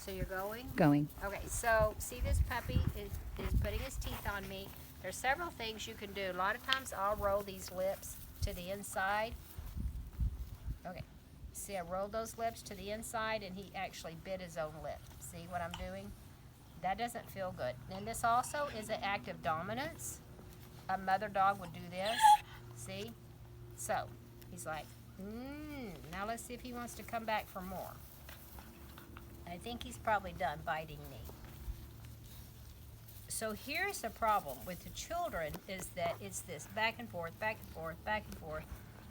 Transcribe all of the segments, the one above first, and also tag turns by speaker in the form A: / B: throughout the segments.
A: So you're going?
B: Going.
A: Okay, so see this puppy is putting his teeth on me. There's several things you can do. A lot of times I'll roll these lips to the inside. Okay, see I rolled those lips to the inside and he actually bit his own lip. See what I'm doing? That doesn't feel good. And this also is an act of dominance. A mother dog would do this. See? So, he's like, now let's see if he wants to come back for more. I think he's probably done biting me. So here's the problem with the children is that it's this back and forth, back and forth, back and forth,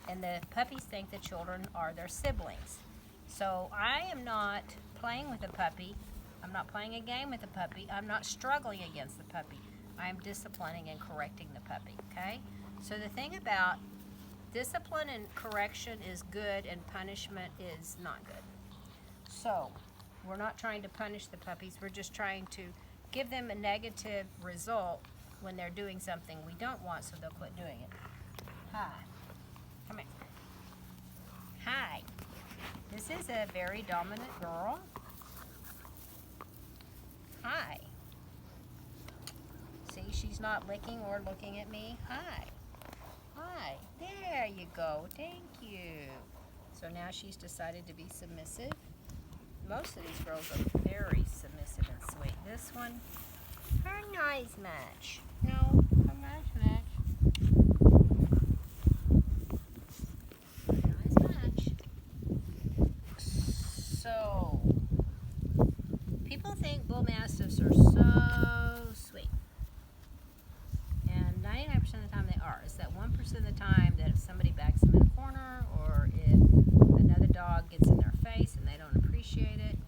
A: and the puppies think the children are their siblings. So I am not playing with a puppy. I'm not playing a game with the puppy. I'm not struggling against the puppy. I am disciplining and correcting the puppy, okay? So the thing about discipline and correction is good and punishment is not good. So we're not trying to punish the puppies. We're just trying to give them a negative result when they're doing something we don't want so they'll quit doing it. Hi. Come here. Hi. This is a very dominant girl. Hi. See, she's not licking or looking at me. Hi. Hi. There you go. Thank you. So now she's decided to be submissive. Most of these girls are very submissive and sweet. This one, her nice match. No, her nice match. Nice match. So, people think bull mastiffs are so sweet. And 99% of the time they are. It's that 1% of the time that if somebody backs them in a corner or if another dog gets in their face and they don't appreciate it,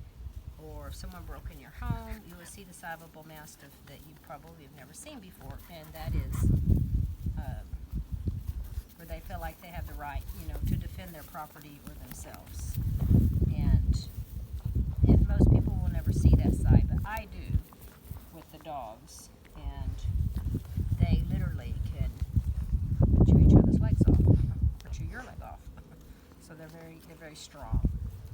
A: or if someone broke in your home, you will see the side of a bull mastiff that you probably have never seen before, and that is where they feel like they have the right, to defend their property or themselves. And most people will never see that side, but I do with the dogs, and they literally can chew each other's legs off, or chew your leg off. So they're very strong.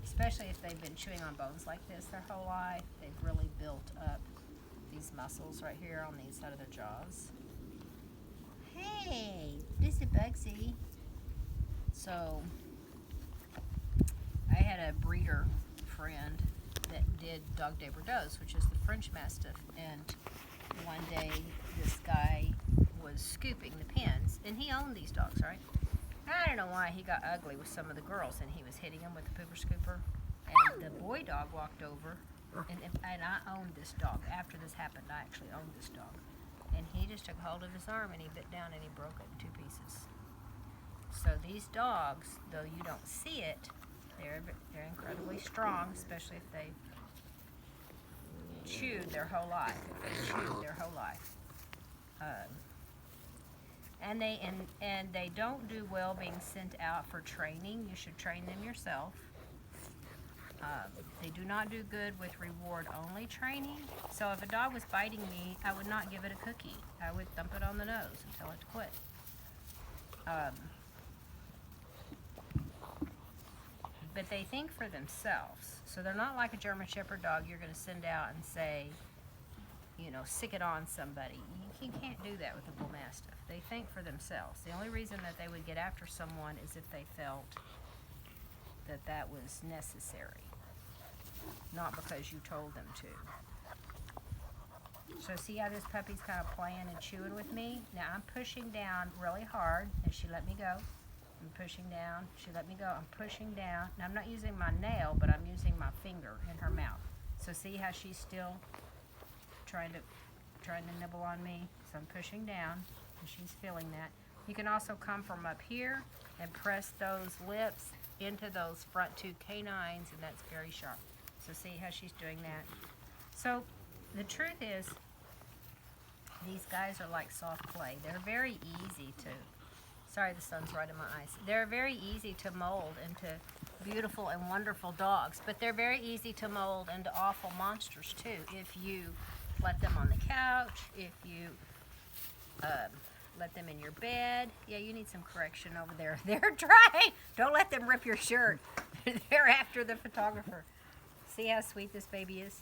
A: Especially if they've been chewing on bones like this their whole life. They've really built up these muscles right here on the inside of their jaws. Hey, this is Bugsy. So, I had a breeder friend that did Dog de Bordeaux, which is the French Mastiff. And one day, this guy was scooping the pins. And he owned these dogs, right? I don't know why he got ugly with some of the girls and he was hitting them with the pooper scooper. And the boy dog walked over, and I owned this dog. After this happened, I actually owned this dog. And he just took hold of his arm and he bit down and he broke it in 2 pieces. So these dogs, though you don't see it, they're incredibly strong, especially if they chewed their whole life. And they don't do well being sent out for training. You should train them yourself. They do not do good with reward-only training. So if a dog was biting me, I would not give it a cookie. I would thump it on the nose and tell it to quit. But they think for themselves. So they're not like a German Shepherd dog you're going to send out and say, sick it on somebody. You can't do that with a bull mastiff. They think for themselves. The only reason that they would get after someone is if they felt that was necessary, not because you told them to. So see how this puppy's kind of playing and chewing with me? Now I'm pushing down really hard, and she let me go. I'm pushing down. She let me go. I'm pushing down. Now I'm not using my nail, but I'm using my finger in her mouth. So see how she's still trying to nibble on me? So I'm pushing down, and she's feeling that. You can also come from up here and press those lips into those front 2 canines, and that's very sharp. So see how she's doing that? So the truth is, these guys are like soft clay. They're very easy to, sorry the sun's right in my eyes. They're very easy to mold into beautiful and wonderful dogs, but they're very easy to mold into awful monsters too if you let them on the couch, if you let them in your bed. Yeah, you need some correction over there. They're dry. Don't let them rip your shirt. They're after the photographer. See how sweet this baby is?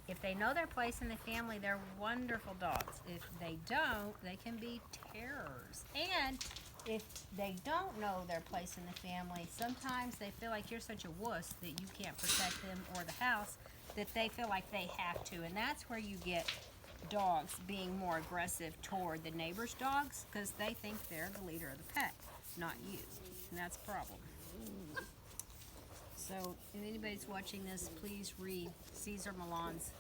A: If they know their place in the family, they're wonderful dogs. If they don't, they can be terrors. And if they don't know their place in the family, sometimes they feel like you're such a wuss that you can't protect them or the house, that they feel like they have to. And that's where you get dogs being more aggressive toward the neighbor's dogs, because they think they're the leader of the pack, not you. And that's a problem. So if anybody's watching this, please read Cesar Millan's.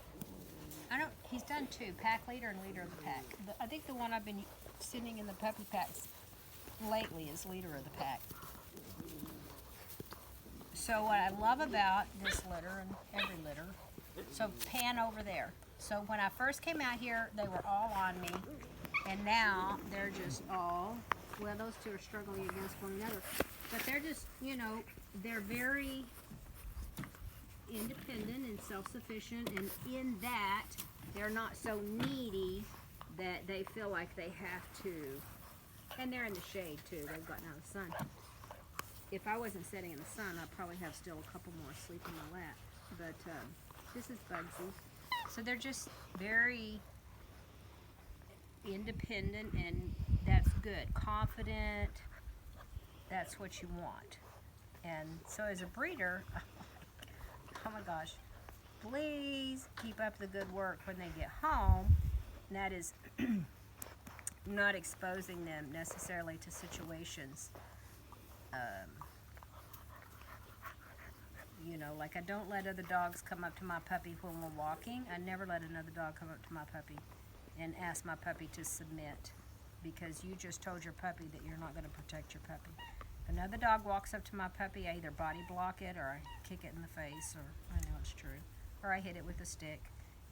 A: He's done two, pack leader and leader of the pack. I think the one I've been sitting in the puppy packs lately is leader of the pack. So what I love about this litter and every litter, so pan over there. So when I first came out here, they were all on me, and now they're just all, well, those two are struggling against one another, but they're just, you know, they're very independent and self-sufficient, and in that they're not so needy that they feel like they have to. And they're in the shade too. They've gotten out of the sun. If I wasn't sitting in the sun, I'd probably have still a couple more asleep in my lap. But this is Bugsy. So they're just very independent, and that's good. Confident. That's what you want. And so as a breeder, oh my gosh, please keep up the good work when they get home. And that is not exposing them necessarily to situations, you know, like I don't let other dogs come up to my puppy when we're walking. I never let another dog come up to my puppy and ask my puppy to submit, because you just told your puppy that you're not going to protect your puppy. If another dog walks up to my puppy, I either body block it, or I kick it in the face, or I know it's true, or I hit it with a stick.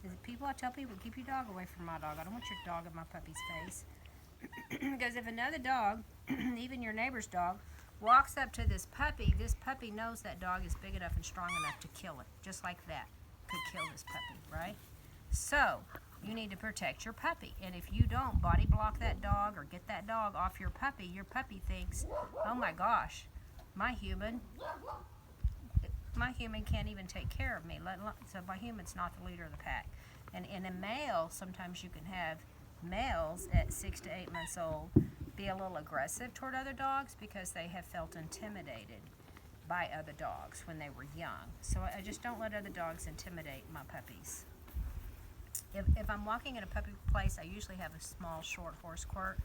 A: I tell people, keep your dog away from my dog. I don't want your dog in my puppy's face. Because if another dog, even your neighbor's dog, walks up to this puppy knows that dog is big enough and strong enough to kill it. Just like that. Could kill this puppy, right? So, you need to protect your puppy. And if you don't body block that dog or get that dog off your puppy thinks, oh my gosh, my human can't even take care of me. So my human's not the leader of the pack. And in a male, sometimes you can have males at 6 to 8 months old be a little aggressive toward other dogs because they have felt intimidated by other dogs when they were young. So I just don't let other dogs intimidate my puppies. If I'm walking in a puppy place, I usually have a small, short horse quirt,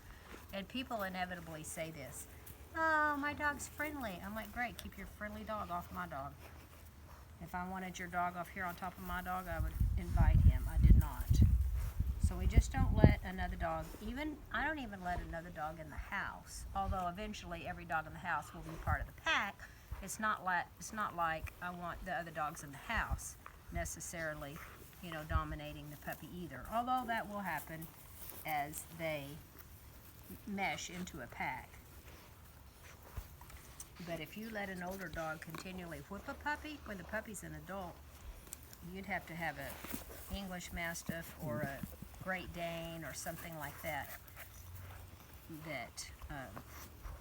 A: and people inevitably say this, oh, my dog's friendly. I'm like, great, keep your friendly dog off my dog. If I wanted your dog off here on top of my dog, I would invite him. I did not. So we just don't let another dog, I don't even let another dog in the house. Although eventually every dog in the house will be part of the pack. It's not like I want the other dogs in the house necessarily, you know, dominating the puppy either. Although that will happen as they mesh into a pack. But if you let an older dog continually whip a puppy, when the puppy's an adult, you'd have to have an English Mastiff or a Great Dane or something like that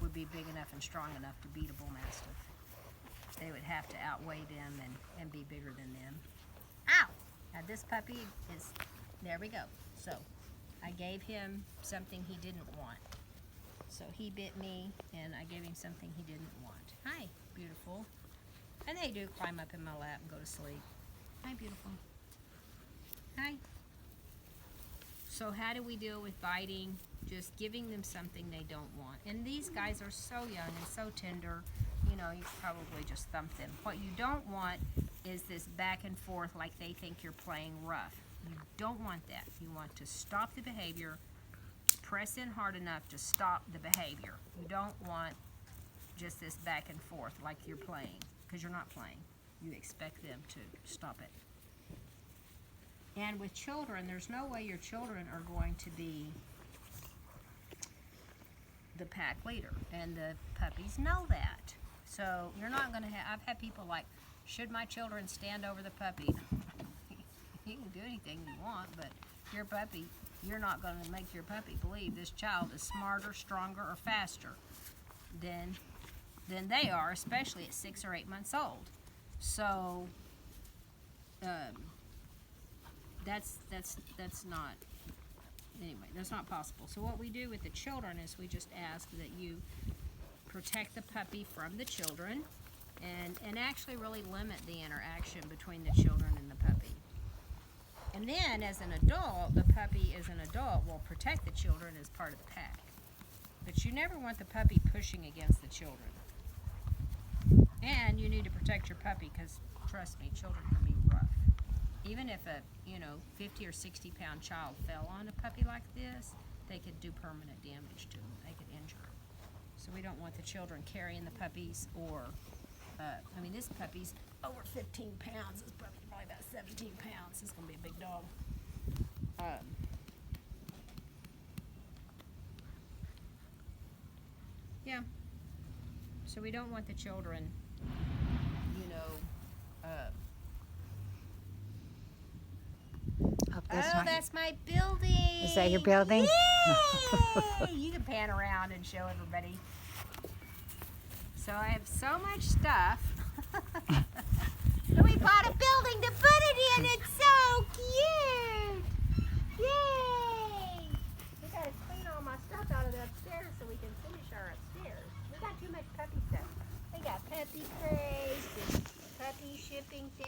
A: would be big enough and strong enough to beat a Bull Mastiff. They would have to outweigh them and be bigger than them. Ow! Now this puppy is, there we go. So I gave him something he didn't want. So he bit me, and I gave him something he didn't want. Hi, beautiful. And they do climb up in my lap and go to sleep. Hi, beautiful. Hi. So how do we deal with biting? Just giving them something they don't want. And these guys are so young and so tender, you know, you probably just thump them. What you don't want is this back and forth like they think you're playing rough. You don't want that. You want to stop the behavior, press in hard enough to stop the behavior. You don't want just this back and forth like you're playing, because you're not playing. You expect them to stop it. And with children, there's no way your children are going to be the pack leader, and the puppies know that. So you're not going to have, I've had people like, should my children stand over the puppy? You can do anything you want, but your puppy, you're not going to make your puppy believe this child is smarter, stronger, or faster than they are, especially at 6 or 8 months old. So that's not, anyway, that's not possible. So what we do with the children is we just ask that you protect the puppy from the children, and actually really limit the interaction between the children and the puppy. And then as an adult, the puppy as an adult will protect the children as part of the pack. But you never want the puppy pushing against the children. And you need to protect your puppy because, trust me, children can be rough. Even if a 50 or 60 pound child fell on a puppy like this, they could do permanent damage to them. They could injure them. So we don't want the children carrying the puppies, or this puppy's over 15 pounds. This puppy's probably about 17 pounds. This is going to be a big dog. Yeah. So we don't want the children, that's my building.
B: Is that your building?
A: Yay! You can pan around and show everybody. So I have so much stuff. We bought a building to put it in. It's so cute. Yay! We gotta clean all my stuff out of the upstairs so we can finish our upstairs. We got too much puppy stuff. We got puppy crates and puppy shipping things.